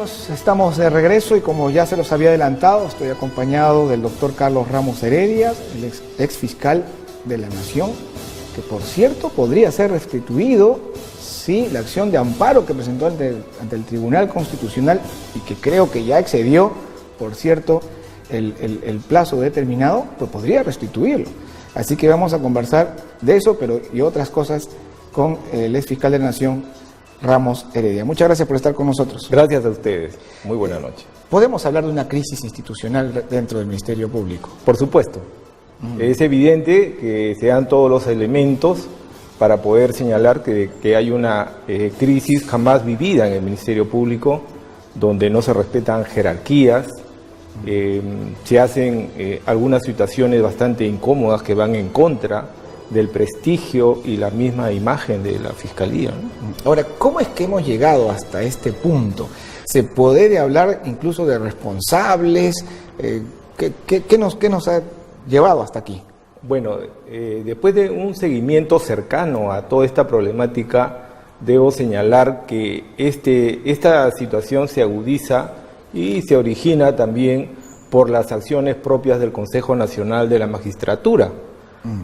amigos, estamos de regreso y como ya se los había adelantado, estoy acompañado del doctor Carlos Ramos Heredia, el ex fiscal de la Nación, que por cierto podría ser restituido si la acción de amparo que presentó ante el Tribunal Constitucional y que creo que ya excedió, por cierto, el plazo determinado, pues podría restituirlo. Así que vamos a conversar de eso, pero y otras cosas con el ex fiscal de la Nación, Ramos Heredia. Muchas gracias por estar con nosotros. Gracias a ustedes. Muy buena noche. ¿Podemos hablar de una crisis institucional dentro del Ministerio Público? Por supuesto. Es evidente que se dan todos los elementos para poder señalar que hay una crisis jamás vivida en el Ministerio Público, donde no se respetan jerarquías, se hacen algunas situaciones bastante incómodas que van en contra del prestigio y la misma imagen de la Fiscalía, ¿no? Ahora, ¿cómo es que hemos llegado hasta este punto? ¿Se puede hablar incluso de responsables? ¿Qué nos ha llevado hasta aquí? Bueno, después de un seguimiento cercano a toda esta problemática, debo señalar que esta situación se agudiza y se origina también por las acciones propias del Consejo Nacional de la Magistratura,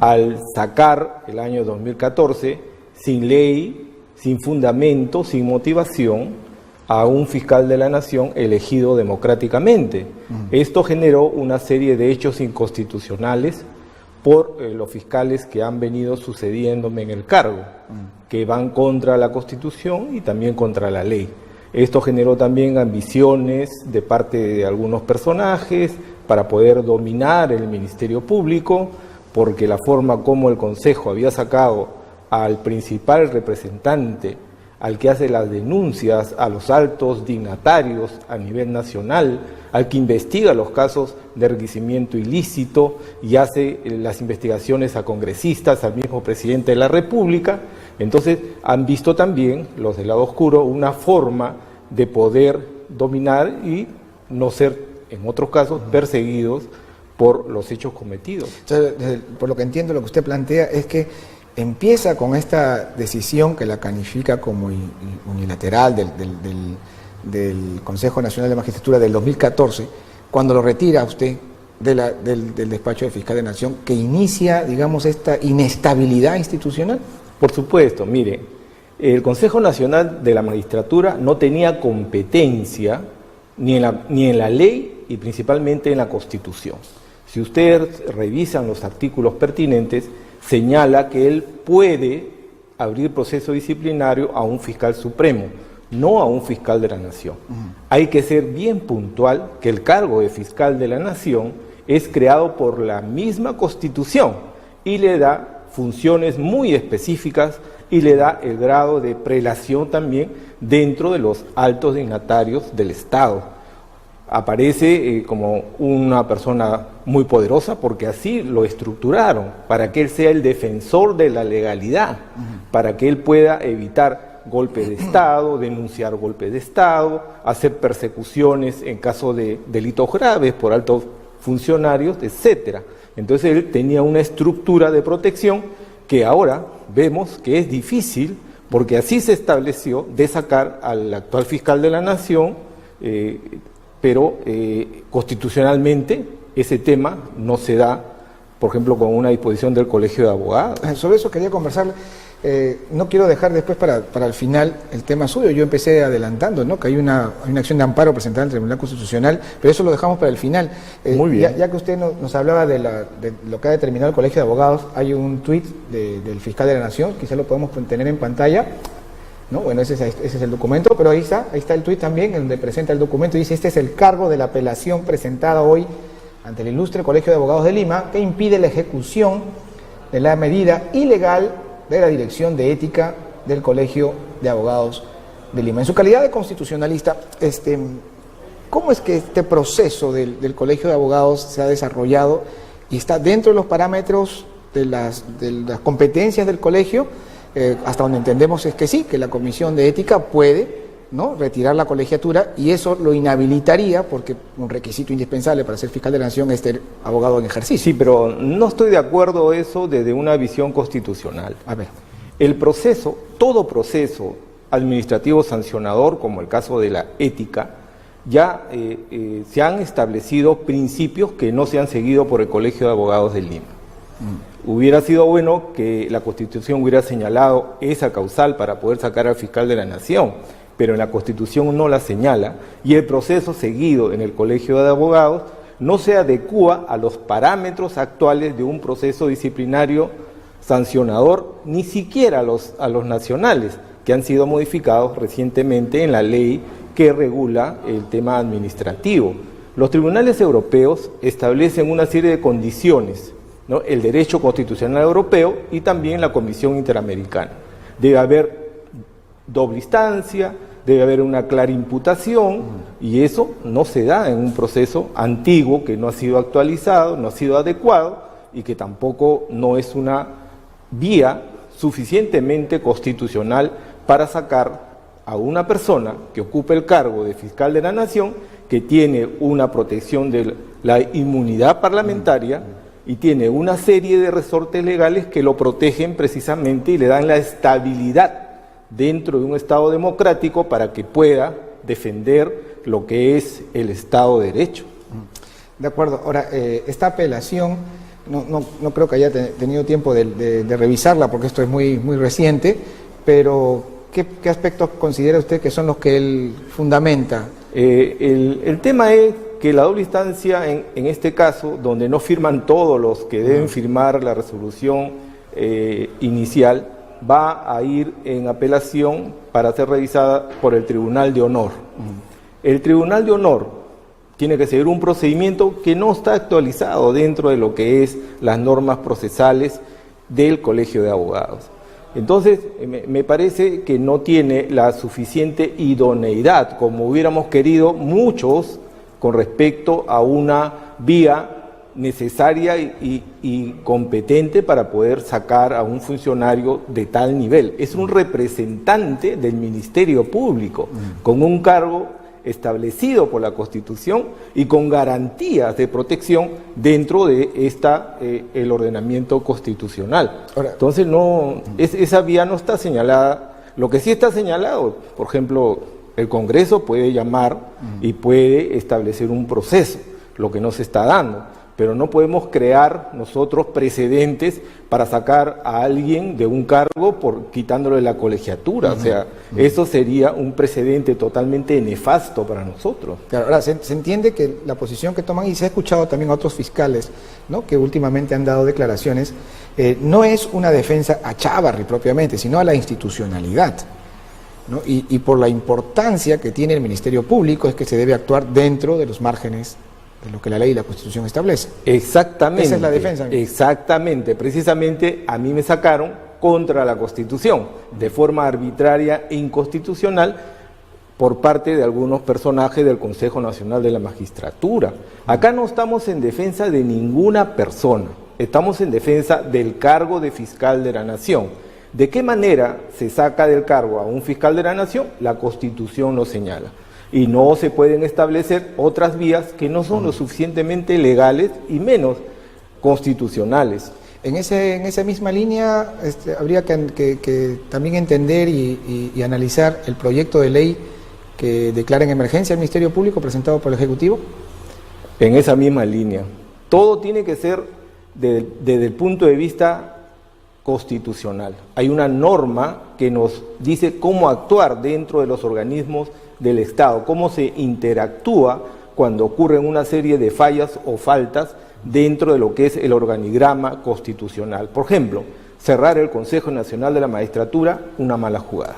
al sacar el año 2014, sin ley, sin fundamento, sin motivación, a un fiscal de la Nación elegido democráticamente. Esto generó una serie de hechos inconstitucionales por los fiscales que han venido sucediéndome en el cargo, que van contra la Constitución y también contra la ley. Esto generó también ambiciones de parte de algunos personajes para poder dominar el Ministerio Público, porque la forma como el Consejo había sacado al principal representante, al que hace las denuncias a los altos dignatarios a nivel nacional, al que investiga los casos de enriquecimiento ilícito y hace las investigaciones a congresistas, al mismo presidente de la República. Entonces han visto también los del lado oscuro una forma de poder dominar y no ser, en otros casos, perseguidos por los hechos cometidos. Entonces, por lo que entiendo, lo que usted plantea es que empieza con esta decisión que la califica como unilateral del Consejo Nacional de Magistratura del 2014, cuando lo retira usted del despacho de fiscal de Nación, que inicia, digamos, esta inestabilidad institucional. Por supuesto, mire, el Consejo Nacional de la Magistratura no tenía competencia ni en la ley y principalmente en la Constitución. Si ustedes revisan los artículos pertinentes, señala que él puede abrir proceso disciplinario a un fiscal supremo, no a un fiscal de la Nación. Hay que ser bien puntual que el cargo de fiscal de la Nación es creado por la misma Constitución y le da funciones muy específicas y le da el grado de prelación también dentro de los altos dignatarios del Estado. Aparece como una persona muy poderosa porque así lo estructuraron, para que él sea el defensor de la legalidad, para que él pueda evitar golpes de Estado, denunciar golpes de Estado, hacer persecuciones en caso de delitos graves por altos funcionarios, etcétera. Entonces él tenía una estructura de protección que ahora vemos que es difícil, porque así se estableció, de sacar al actual fiscal de la Nación, pero constitucionalmente ese tema no se da, por ejemplo, con una disposición del Colegio de Abogados. Sobre eso quería conversar. No quiero dejar después para el final el tema suyo. Yo empecé adelantando, ¿no?, que hay una acción de amparo presentada en el Tribunal Constitucional, pero eso lo dejamos para el final. Muy bien. Ya que usted nos hablaba de lo que ha determinado el Colegio de Abogados, hay un tuit del fiscal de la Nación, quizás lo podemos tener en pantalla, ¿no? Bueno, ese es el documento, pero ahí está el tuit también, donde presenta el documento y dice: este es el cargo de la apelación presentada hoy ante el ilustre Colegio de Abogados de Lima, que impide la ejecución de la medida ilegal de la Dirección de Ética del Colegio de Abogados de Lima. En su calidad de constitucionalista, ¿cómo es que este proceso del Colegio de Abogados se ha desarrollado y está dentro de los parámetros de las competencias del colegio? Hasta donde entendemos es que sí, que la Comisión de Ética puede, ¿no?, retirar la colegiatura, y eso lo inhabilitaría, porque un requisito indispensable para ser fiscal de la Nación es ser abogado en ejercicio. Sí, pero no estoy de acuerdo eso desde una visión constitucional. A ver. El proceso, todo proceso administrativo sancionador, como el caso de la ética, ya se han establecido principios que no se han seguido por el Colegio de Abogados de Lima. Hubiera sido bueno que la Constitución hubiera señalado esa causal para poder sacar al fiscal de la Nación, pero en la Constitución no la señala y el proceso seguido en el Colegio de Abogados no se adecúa a los parámetros actuales de un proceso disciplinario sancionador, ni siquiera a los nacionales, que han sido modificados recientemente en la ley que regula el tema administrativo. Los tribunales europeos establecen una serie de condiciones, ¿no? El derecho constitucional europeo y también la Comisión Interamericana. Debe haber doble instancia, debe haber una clara imputación, y eso no se da en un proceso antiguo que no ha sido actualizado, no ha sido adecuado y que tampoco no es una vía suficientemente constitucional para sacar a una persona que ocupe el cargo de fiscal de la Nación, que tiene una protección de la inmunidad parlamentaria y tiene una serie de resortes legales que lo protegen precisamente y le dan la estabilidad dentro de un Estado democrático para que pueda defender lo que es el Estado de Derecho. De acuerdo. Ahora, esta apelación, no creo que haya tenido tiempo de revisarla porque esto es muy reciente, pero ¿qué aspectos considera usted que son los que él fundamenta? El tema es que la doble instancia, en este caso, donde no firman todos los que deben firmar la resolución inicial, va a ir en apelación para ser revisada por el Tribunal de Honor. El Tribunal de Honor tiene que seguir un procedimiento que no está actualizado dentro de lo que es las normas procesales del Colegio de Abogados. Entonces, me parece que no tiene la suficiente idoneidad, como hubiéramos querido muchos, con respecto a una vía necesaria y competente para poder sacar a un funcionario de tal nivel. Es un representante del Ministerio Público, con un cargo establecido por la Constitución y con garantías de protección dentro de el ordenamiento constitucional. Ahora, entonces esa vía no está señalada. Lo que sí está señalado, por ejemplo, el Congreso puede llamar y puede establecer un proceso, lo que no se está dando, pero no podemos crear nosotros precedentes para sacar a alguien de un cargo quitándole la colegiatura. O sea, eso sería un precedente totalmente nefasto para nosotros. Claro, ahora se entiende que la posición que toman, y se ha escuchado también a otros fiscales, ¿no?, que últimamente han dado declaraciones, no es una defensa a Chávarri propiamente, sino a la institucionalidad, ¿no? Y por la importancia que tiene el Ministerio Público es que se debe actuar dentro de los márgenes de lo que la ley y la Constitución establece. Exactamente. Esa es la defensa. Exactamente. Precisamente a mí me sacaron contra la Constitución, de forma arbitraria e inconstitucional, por parte de algunos personajes del Consejo Nacional de la Magistratura. Acá no estamos en defensa de ninguna persona, estamos en defensa del cargo de fiscal de la Nación. ¿De qué manera se saca del cargo a un fiscal de la Nación? La Constitución lo señala. Y no se pueden establecer otras vías que no son lo suficientemente legales y menos constitucionales. En esa misma línea habría que también entender y analizar el proyecto de ley que declara en emergencia el Ministerio Público presentado por el Ejecutivo. En esa misma línea. Todo tiene que ser desde el punto de vista constitucional. Hay una norma que nos dice cómo actuar dentro de los organismos del Estado, cómo se interactúa cuando ocurren una serie de fallas o faltas dentro de lo que es el organigrama constitucional. Por ejemplo, cerrar el Consejo Nacional de la Magistratura, una mala jugada.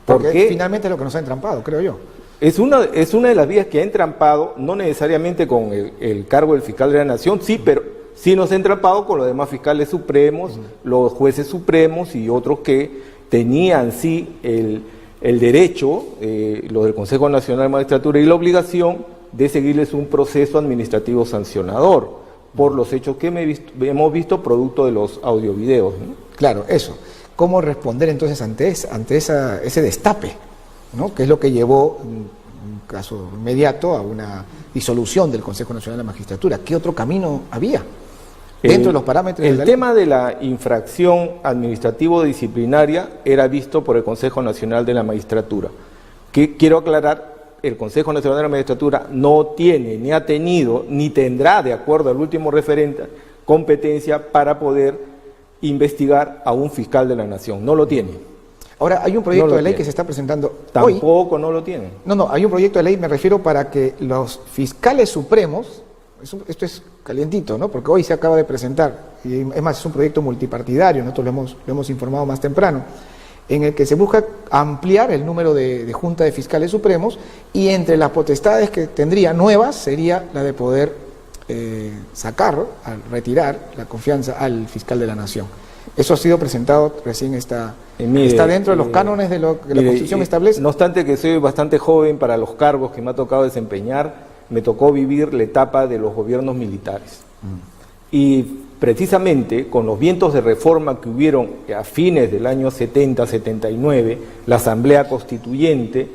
Porque finalmente es lo que nos ha entrampado, creo yo. Es una de las vías que ha entrampado, no necesariamente con el cargo del fiscal de la Nación, sí, pero sí nos ha entrampado con los demás fiscales supremos, los jueces supremos y otros que tenían sí el derecho, los del Consejo Nacional de Magistratura, y la obligación de seguirles un proceso administrativo sancionador por los hechos que hemos visto producto de los audiovideos, ¿no? Claro, eso. ¿Cómo responder entonces ante ese destape, ¿no?, que es lo que llevó, en un caso inmediato, a una disolución del Consejo Nacional de la Magistratura? ¿Qué otro camino había dentro de los parámetros de la ley? El tema de la infracción administrativo-disciplinaria era visto por el Consejo Nacional de la Magistratura. Que quiero aclarar, el Consejo Nacional de la Magistratura no tiene, ni ha tenido, ni tendrá, de acuerdo al último referente, competencia para poder investigar a un fiscal de la Nación. No lo tiene. Ahora, hay un proyecto No lo de ley tiene. que se está presentando Tampoco hoy. no lo tiene. No, hay un proyecto de ley, me refiero, para que los fiscales supremos, esto es calientito, ¿no? Porque hoy se acaba de presentar, y es más, es un proyecto multipartidario, nosotros lo hemos informado más temprano, en el que se busca ampliar el número de Junta de Fiscales Supremos, y entre las potestades que tendría nuevas sería la de poder retirar la confianza al fiscal de la Nación. Eso ha sido presentado, recién está dentro de los cánones de lo que la Constitución establece. No obstante que soy bastante joven para los cargos que me ha tocado desempeñar, me tocó vivir la etapa de los gobiernos militares. Y precisamente con los vientos de reforma que hubieron a fines del año 70, 79, la Asamblea Constituyente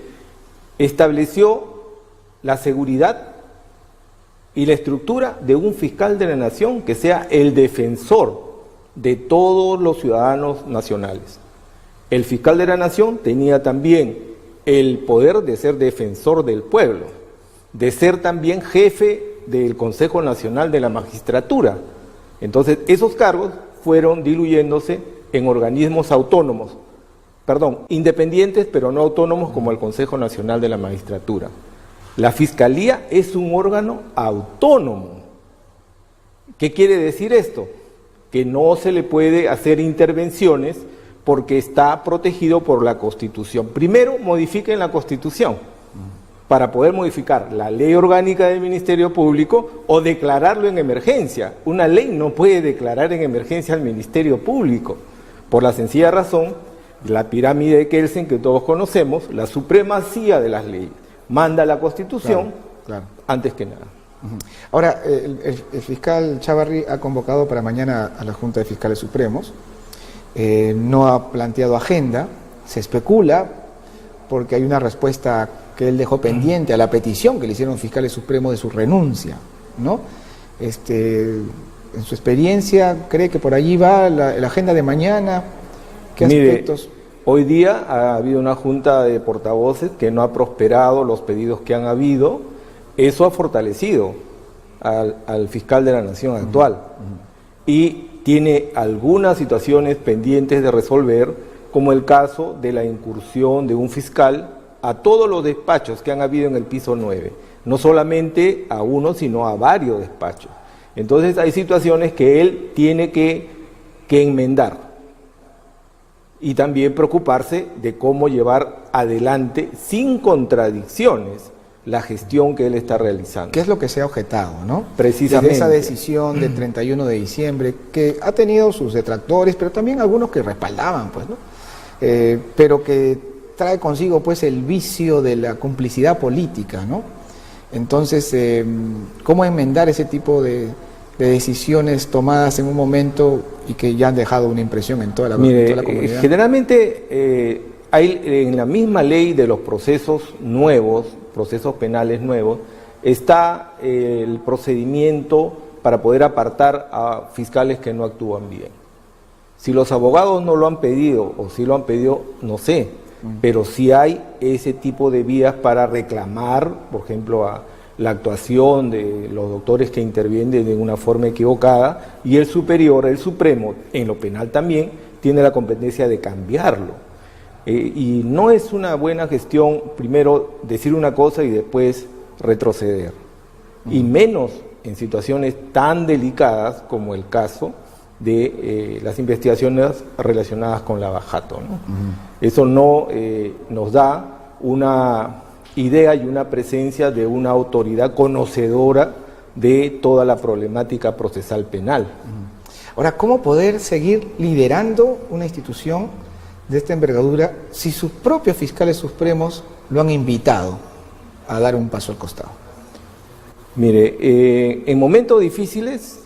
estableció la seguridad y la estructura de un fiscal de la Nación que sea el defensor de todos los ciudadanos nacionales. El fiscal de la Nación tenía también el poder de ser defensor del pueblo, de ser también jefe del Consejo Nacional de la Magistratura. Entonces, esos cargos fueron diluyéndose en organismos autónomos, independientes pero no autónomos como el Consejo Nacional de la Magistratura. La Fiscalía es un órgano autónomo. ¿Qué quiere decir esto? Que no se le puede hacer intervenciones porque está protegido por la Constitución. Primero, modifiquen la Constitución para poder modificar la ley orgánica del Ministerio Público o declararlo en emergencia. Una ley no puede declarar en emergencia al Ministerio Público, por la sencilla razón, la pirámide de Kelsen que todos conocemos, la supremacía de las leyes. Manda la Constitución Claro. antes que nada. Ahora, el fiscal Chávarri ha convocado para mañana a la Junta de Fiscales Supremos, no ha planteado agenda, se especula porque hay una respuesta que él dejó pendiente a la petición que le hicieron fiscales supremos de su renuncia, ¿no? En su experiencia, ¿cree que por allí va la agenda de mañana? ¿Qué aspectos? Hoy día ha habido una junta de portavoces que no ha prosperado los pedidos que han habido. Eso ha fortalecido al fiscal de la Nación actual y tiene algunas situaciones pendientes de resolver, como el caso de la incursión de un fiscal a todos los despachos que han habido en el piso 9, no solamente a uno, sino a varios despachos. Entonces hay situaciones que él tiene que enmendar y también preocuparse de cómo llevar adelante sin contradicciones la gestión que él está realizando. ¿Qué es lo que se ha objetado, no? Precisamente. Desde esa decisión del 31 de diciembre, que ha tenido sus detractores, pero también algunos que respaldaban, pues, ¿no? Pero que trae consigo, pues, el vicio de la complicidad política, ¿no? Entonces, ¿cómo enmendar ese tipo de decisiones tomadas en un momento y que ya han dejado una impresión en toda la comunidad? Generalmente hay en la misma ley de los procesos nuevos, procesos penales nuevos, está el procedimiento para poder apartar a fiscales que no actúan bien. Si los abogados no lo han pedido o si lo han pedido, no sé, pero sí hay ese tipo de vías para reclamar, por ejemplo, a la actuación de los doctores que intervienen de una forma equivocada, y el superior, el supremo, en lo penal también, tiene la competencia de cambiarlo. Y no es una buena gestión primero decir una cosa y después retroceder, y menos en situaciones tan delicadas como el caso de las investigaciones relacionadas con lavajato, ¿no? Eso no nos da una idea y una presencia de una autoridad conocedora de toda la problemática procesal penal. Ahora, ¿cómo poder seguir liderando una institución de esta envergadura si sus propios fiscales supremos lo han invitado a dar un paso al costado? Mire, en momentos difíciles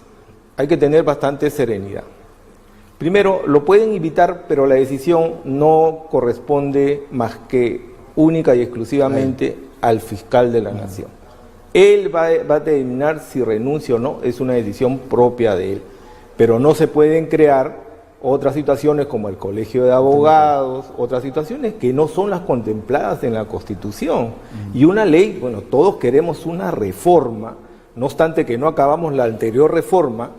hay que tener bastante serenidad. Primero, lo pueden invitar, pero la decisión no corresponde más que única y exclusivamente al fiscal de la Nación. Él va a determinar si renuncia o no, es una decisión propia de él, pero no se pueden crear otras situaciones como el Colegio de Abogados, otras situaciones que no son las contempladas en la Constitución. Y una ley, bueno, todos queremos una reforma, no obstante que no acabamos la anterior reforma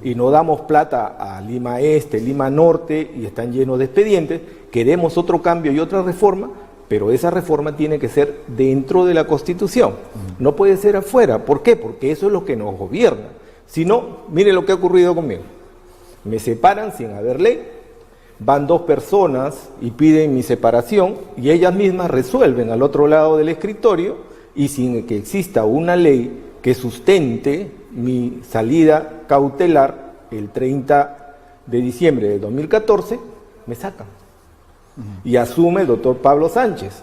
y no damos plata a Lima Este, Lima Norte y están llenos de expedientes, queremos otro cambio y otra reforma, pero esa reforma tiene que ser dentro de la Constitución, no puede ser afuera. ¿Por qué? Porque eso es lo que nos gobierna. Si no, mire lo que ha ocurrido conmigo. Me separan sin haber ley, van dos personas y piden mi separación y ellas mismas resuelven al otro lado del escritorio y sin que exista una ley que sustente mi salida cautelar el 30 de diciembre de 2014, me sacan. Y asume el doctor Pablo Sánchez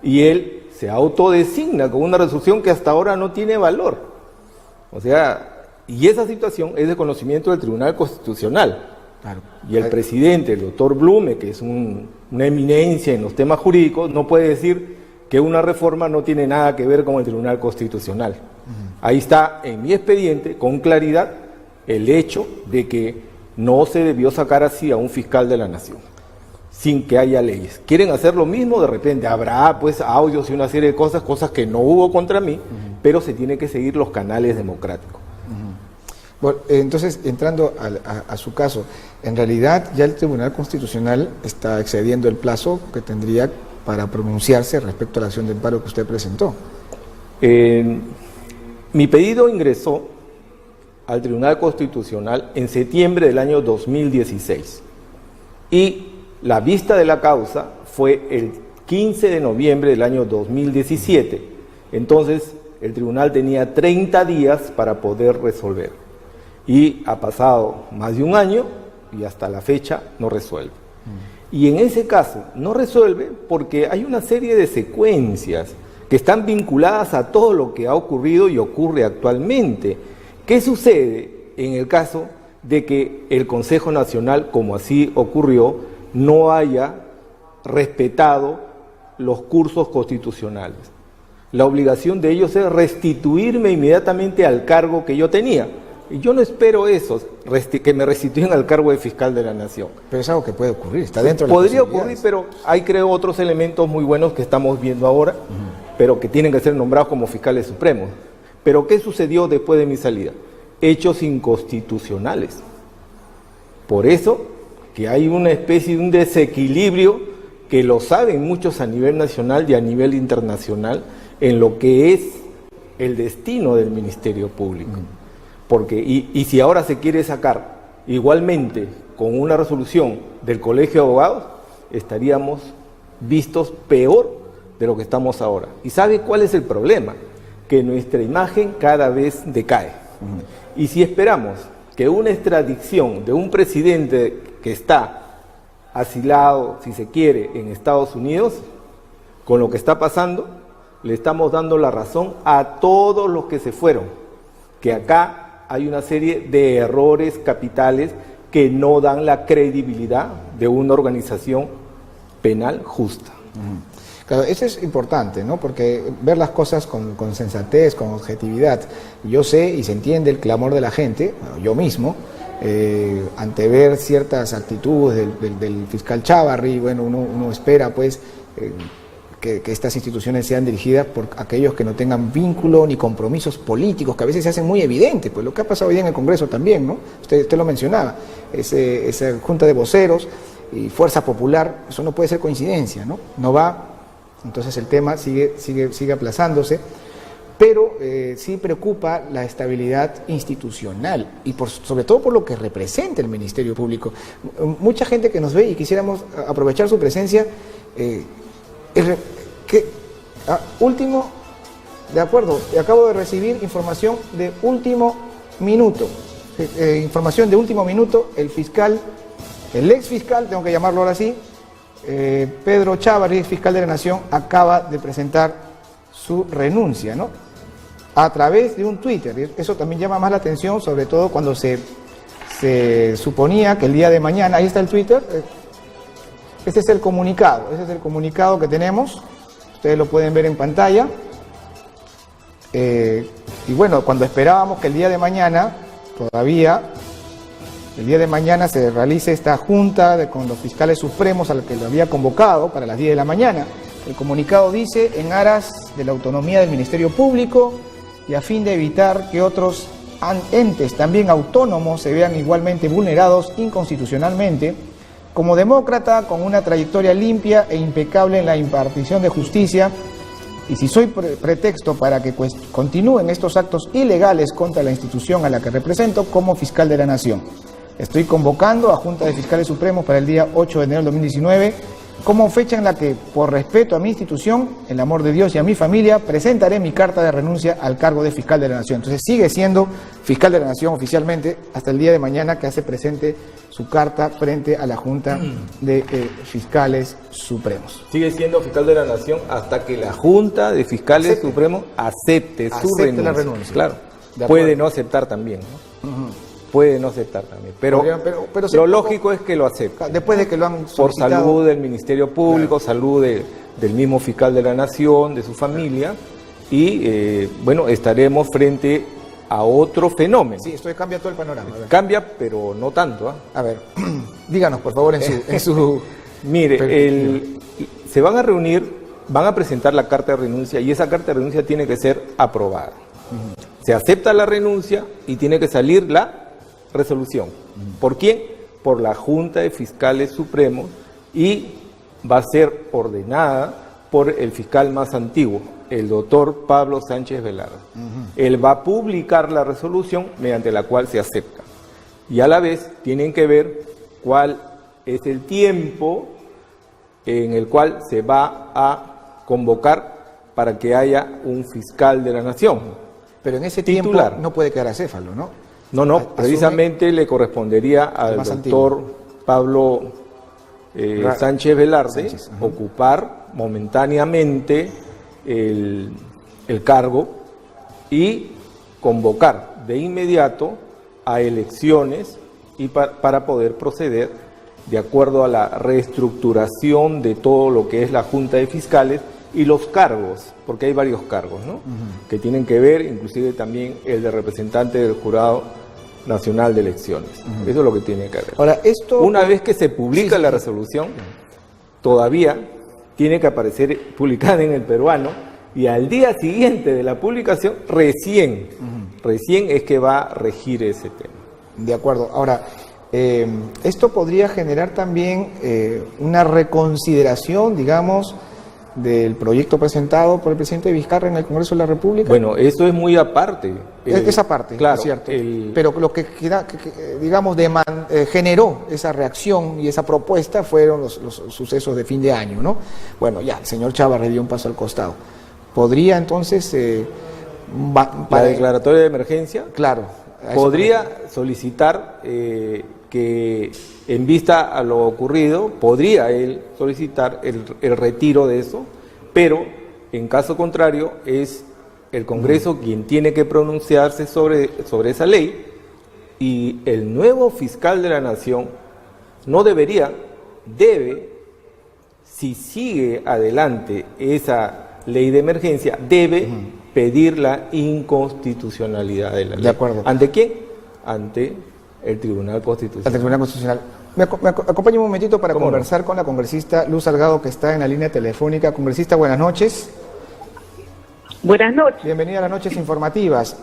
y él se autodesigna con una resolución que hasta ahora no tiene valor. O sea, y esa situación es de conocimiento del Tribunal Constitucional. Claro. Y el presidente, el doctor Blume, que es una eminencia en los temas jurídicos, no puede decir que una reforma no tiene nada que ver con el Tribunal Constitucional. Ahí está en mi expediente, con claridad, el hecho de que no se debió sacar así a un fiscal de la Nación, sin que haya leyes. ¿Quieren hacer lo mismo? De repente habrá pues audios y una serie de cosas que no hubo contra mí, pero se tienen que seguir los canales democráticos. Bueno, entonces, entrando a su caso, en realidad ya el Tribunal Constitucional está excediendo el plazo que tendría para pronunciarse respecto a la acción de amparo que usted presentó. Mi pedido ingresó al Tribunal Constitucional en septiembre del año 2016 y la vista de la causa fue el 15 de noviembre del año 2017. Entonces, el tribunal tenía 30 días para poder resolver. Y ha pasado más de un año y hasta la fecha no resuelve. Y en ese caso no resuelve porque hay una serie de secuencias que están vinculadas a todo lo que ha ocurrido y ocurre actualmente. ¿Qué sucede en el caso de que el Consejo Nacional, como así ocurrió, no haya respetado los cursos constitucionales? La obligación de ellos es restituirme inmediatamente al cargo que yo tenía. Y yo no espero eso, que me restituyan al cargo de fiscal de la Nación. Pero es algo que puede ocurrir, está dentro de las Podría ocurrir, pero hay creo otros elementos muy buenos que estamos viendo ahora, pero que tienen que ser nombrados como fiscales supremos. Pero ¿qué sucedió después de mi salida? Hechos inconstitucionales. Por eso que hay una especie de un desequilibrio que lo saben muchos a nivel nacional y a nivel internacional en lo que es el destino del Ministerio Público. Porque, y si ahora se quiere sacar igualmente con una resolución del Colegio de Abogados, estaríamos vistos peor de lo que estamos ahora. ¿Y sabe cuál es el problema? Que nuestra imagen cada vez decae. Y si esperamos que una extradición de un presidente que está asilado, si se quiere, en Estados Unidos, con lo que está pasando, le estamos dando la razón a todos los que se fueron, que acá hay una serie de errores capitales que no dan la credibilidad de una organización penal justa. Claro, eso es importante, ¿no? Porque ver las cosas con sensatez, con objetividad. Yo sé y se entiende el clamor de la gente, yo mismo, ante ver ciertas actitudes del fiscal Chávarri, bueno, uno espera pues que estas instituciones sean dirigidas por aquellos que no tengan vínculo ni compromisos políticos, que a veces se hacen muy evidentes, pues lo que ha pasado hoy día en el Congreso también, ¿no? Usted lo mencionaba, esa junta de voceros y Fuerza Popular, eso no puede ser coincidencia, ¿no? No va, entonces el tema sigue aplazándose, pero sí preocupa la estabilidad institucional y sobre todo por lo que representa el Ministerio Público. Mucha gente que nos ve y quisiéramos aprovechar su presencia, último, de acuerdo, acabo de recibir información de último minuto, el ex fiscal, tengo que llamarlo ahora sí, Pedro Chávarri, fiscal de la Nación, acaba de presentar su renuncia, ¿no? A través de un Twitter. Eso también llama más la atención, sobre todo cuando se suponía que el día de mañana, ahí está el Twitter, ese es el comunicado que tenemos, ustedes lo pueden ver en pantalla, y bueno, cuando esperábamos que el día de mañana todavía el día de mañana se realice esta junta con los fiscales supremos a la que lo había convocado para las 10 de la mañana. El comunicado dice, en aras de la autonomía del Ministerio Público y a fin de evitar que otros entes también autónomos se vean igualmente vulnerados inconstitucionalmente, como demócrata con una trayectoria limpia e impecable en la impartición de justicia, y si soy pretexto para que continúen estos actos ilegales contra la institución a la que represento como fiscal de la Nación, estoy convocando a Junta de Fiscales Supremos para el día 8 de enero del 2019 como fecha en la que, por respeto a mi institución, el amor de Dios y a mi familia, presentaré mi carta de renuncia al cargo de fiscal de la Nación. Entonces sigue siendo fiscal de la Nación oficialmente hasta el día de mañana que hace presente su carta frente a la Junta de Fiscales Supremos. Sigue siendo fiscal de la Nación hasta que la Junta de Fiscales Supremos acepte su renuncia. La renuncia. Claro, puede no aceptar también, ¿no? Puede no aceptar también, pero lo lógico es que lo acepte. Después de que lo han solicitado. Por salud del Ministerio Público, claro, salud del mismo fiscal de la Nación, de su familia, y bueno, estaremos frente a otro fenómeno. Sí, esto cambia todo el panorama. Cambia, pero no tanto. A ver, díganos por favor en su... Mire, se van a reunir, van a presentar la carta de renuncia y esa carta de renuncia tiene que ser aprobada. Se acepta la renuncia y tiene que salir la resolución. ¿Por quién? Por la Junta de Fiscales Supremos y va a ser ordenada por el fiscal más antiguo, el doctor Pablo Sánchez Velarde. Él va a publicar la resolución mediante la cual se acepta. Y a la vez tienen que ver cuál es el tiempo en el cual se va a convocar para que haya un fiscal de la Nación. Pero en ese titular. Tiempo no puede quedar acéfalo, ¿no? No, precisamente le correspondería al doctor Pablo Sánchez Velarde ocupar momentáneamente el cargo y convocar de inmediato a elecciones y para poder proceder de acuerdo a la reestructuración de todo lo que es la Junta de Fiscales y los cargos, porque hay varios cargos, ¿no? Que tienen que ver, inclusive también el de representante del Jurado Nacional de Elecciones. Eso es lo que tiene que ver. Ahora, una vez que se publica la resolución, todavía tiene que aparecer publicada en el peruano y al día siguiente de la publicación, recién es que va a regir ese tema. De acuerdo. Ahora, esto podría generar también una reconsideración, digamos, del proyecto presentado por el presidente Vizcarra en el Congreso de la República. Bueno, eso es muy aparte. Esa parte, claro, es cierto. Pero lo que digamos, generó esa reacción y esa propuesta fueron los sucesos de fin de año, ¿no? Bueno, ya, el señor Chávarri dio un paso al costado. ¿Podría entonces... la declaratoria de emergencia? Claro. Podría solicitar que en vista a lo ocurrido, podría él solicitar el retiro de eso, pero en caso contrario es el Congreso quien tiene que pronunciarse sobre esa ley y el nuevo fiscal de la Nación no debe, si sigue adelante esa ley de emergencia, debe pedir la inconstitucionalidad de la ley. De acuerdo. ¿Ante quién? Ante el Tribunal Constitucional. Ante el Tribunal Constitucional. Me acompaña un momentito para conversar con la congresista Luz Salgado, que está en la línea telefónica. Congresista, buenas noches. Buenas noches. Bienvenida a las noches informativas.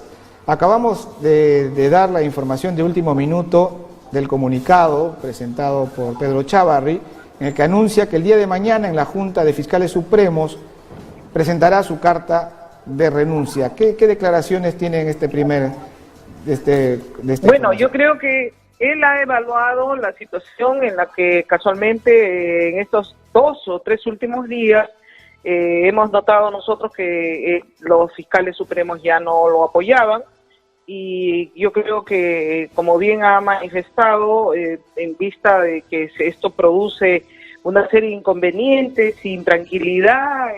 Acabamos de dar la información de último minuto del comunicado presentado por Pedro Chávarri, en el que anuncia que el día de mañana en la Junta de Fiscales Supremos presentará su carta de renuncia. ¿Qué declaraciones tiene en este primer... Bueno, yo creo que él ha evaluado la situación en la que casualmente en estos 2 o 3 últimos días hemos notado nosotros que los fiscales supremos ya no lo apoyaban y yo creo que, como bien ha manifestado, en vista de que esto produce una serie de inconvenientes, intranquilidad,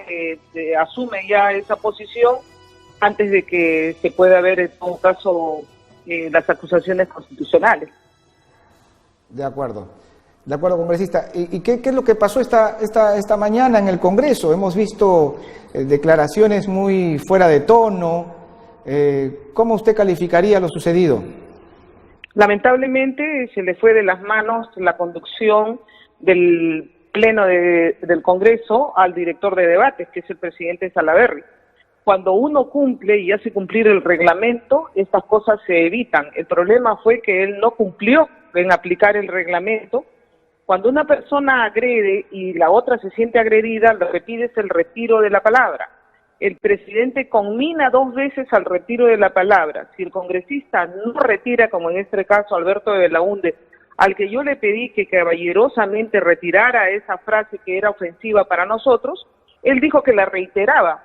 asume ya esa posición antes de que se pueda ver en todo caso las acusaciones constitucionales. De acuerdo, congresista. ¿Y qué es lo que pasó esta mañana en el Congreso? Hemos visto declaraciones muy fuera de tono. ¿Cómo usted calificaría lo sucedido? Lamentablemente se le fue de las manos la conducción del Pleno del Congreso al director de debates, que es el presidente Salaverry. Cuando uno cumple y hace cumplir el reglamento, estas cosas se evitan. El problema fue que él no cumplió en aplicar el reglamento. Cuando una persona agrede y la otra se siente agredida, lo que pide es el retiro de la palabra. El presidente conmina 2 veces al retiro de la palabra. Si el congresista no retira, como en este caso Alberto de Belaúnde, al que yo le pedí que caballerosamente retirara esa frase que era ofensiva para nosotros, él dijo que la reiteraba.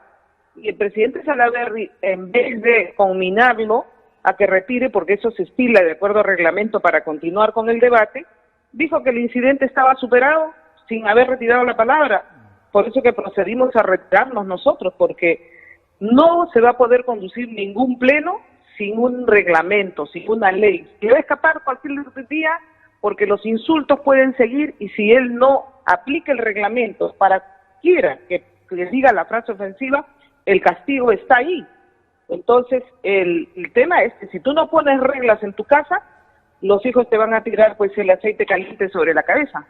Y el presidente Salaverry, en vez de conminarlo a que retire, porque eso se estila de acuerdo al reglamento para continuar con el debate, dijo que el incidente estaba superado sin haber retirado la palabra. Por eso que procedimos a retirarnos nosotros, porque no se va a poder conducir ningún pleno sin un reglamento, sin una ley. Se va a escapar cualquier día porque los insultos pueden seguir, y si él no aplica el reglamento para quiera que le diga la frase ofensiva, el castigo está ahí. Entonces, el tema es que si tú no pones reglas en tu casa, los hijos te van a tirar pues el aceite caliente sobre la cabeza.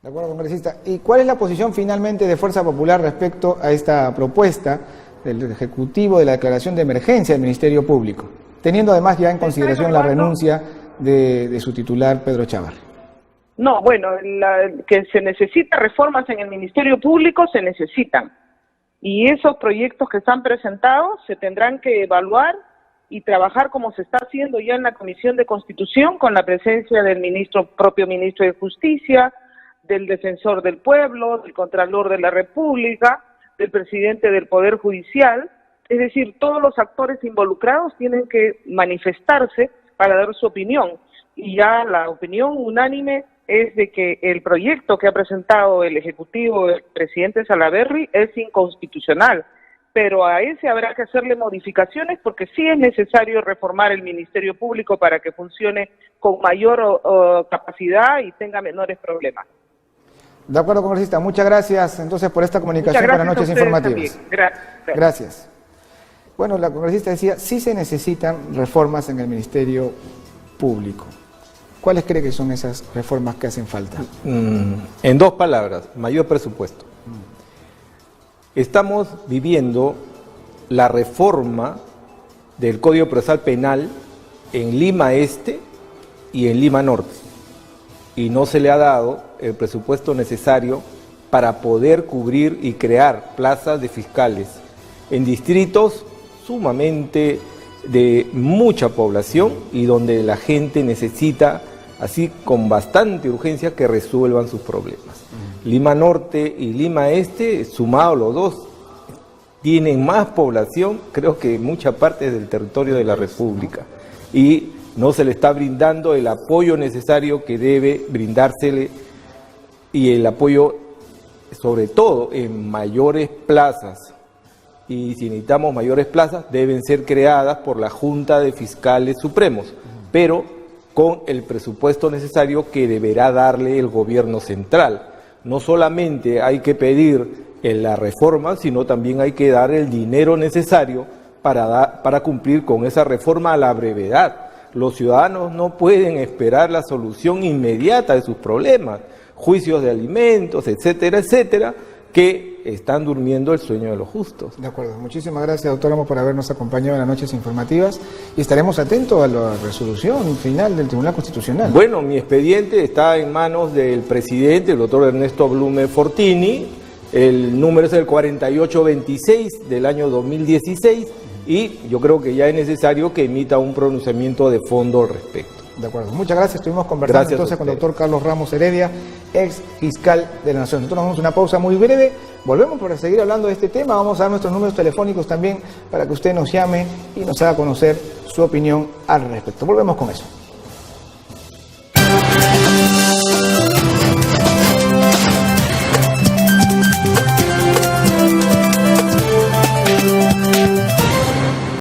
De acuerdo, congresista. ¿Y cuál es la posición finalmente de Fuerza Popular respecto a esta propuesta del Ejecutivo de la declaración de emergencia del Ministerio Público, teniendo además ya en consideración la renuncia de su titular, Pedro Chávarri? No, bueno, que se necesita reformas en el Ministerio Público, se necesitan. Y esos proyectos que están presentados se tendrán que evaluar y trabajar como se está haciendo ya en la Comisión de Constitución, con la presencia del propio ministro de Justicia, del Defensor del Pueblo, del Contralor de la República, del presidente del Poder Judicial. Es decir, todos los actores involucrados tienen que manifestarse para dar su opinión. Y ya la opinión unánime es de que el proyecto que ha presentado el Ejecutivo del presidente Salaverry es inconstitucional, pero a ese habrá que hacerle modificaciones, porque sí es necesario reformar el Ministerio Público para que funcione con mayor capacidad y tenga menores problemas. De acuerdo, congresista. Muchas gracias entonces por esta comunicación para Noches Informativas. Gracias. Bueno, la congresista decía, sí se necesitan reformas en el Ministerio Público. ¿Cuáles cree que son esas reformas que hacen falta? En 2 palabras, mayor presupuesto. Estamos viviendo la reforma del Código Procesal Penal en Lima Este y en Lima Norte, y no se le ha dado el presupuesto necesario para poder cubrir y crear plazas de fiscales en distritos sumamente de mucha población y donde la gente necesita, así con bastante urgencia, que resuelvan sus problemas. Lima Norte y Lima Este, sumados los dos, tienen más población, creo que en mucha parte del territorio de la República, y no se le está brindando el apoyo necesario que debe brindársele, y el apoyo sobre todo en mayores plazas. Y si necesitamos mayores plazas, deben ser creadas por la Junta de Fiscales Supremos, pero con el presupuesto necesario que deberá darle el gobierno central. No solamente hay que pedir la reforma, sino también hay que dar el dinero necesario para cumplir con esa reforma a la brevedad. Los ciudadanos no pueden esperar la solución inmediata de sus problemas, juicios de alimentos, etcétera, etcétera, que están durmiendo el sueño de los justos. De acuerdo. Muchísimas gracias, doctor Ramos, por habernos acompañado en las Noches Informativas, y estaremos atentos a la resolución final del Tribunal Constitucional. Bueno, mi expediente está en manos del presidente, el doctor Ernesto Blume Fortini. El número es el 4826 del año 2016, y yo creo que ya es necesario que emita un pronunciamiento de fondo al respecto. De acuerdo, muchas gracias. Estuvimos conversando entonces con el doctor Carlos Ramos Heredia, ex fiscal de la Nación. Nosotros vamos a una pausa muy breve, volvemos para seguir hablando de este tema. Vamos a dar nuestros números telefónicos también para que usted nos llame y nos haga conocer su opinión al respecto. Volvemos con eso.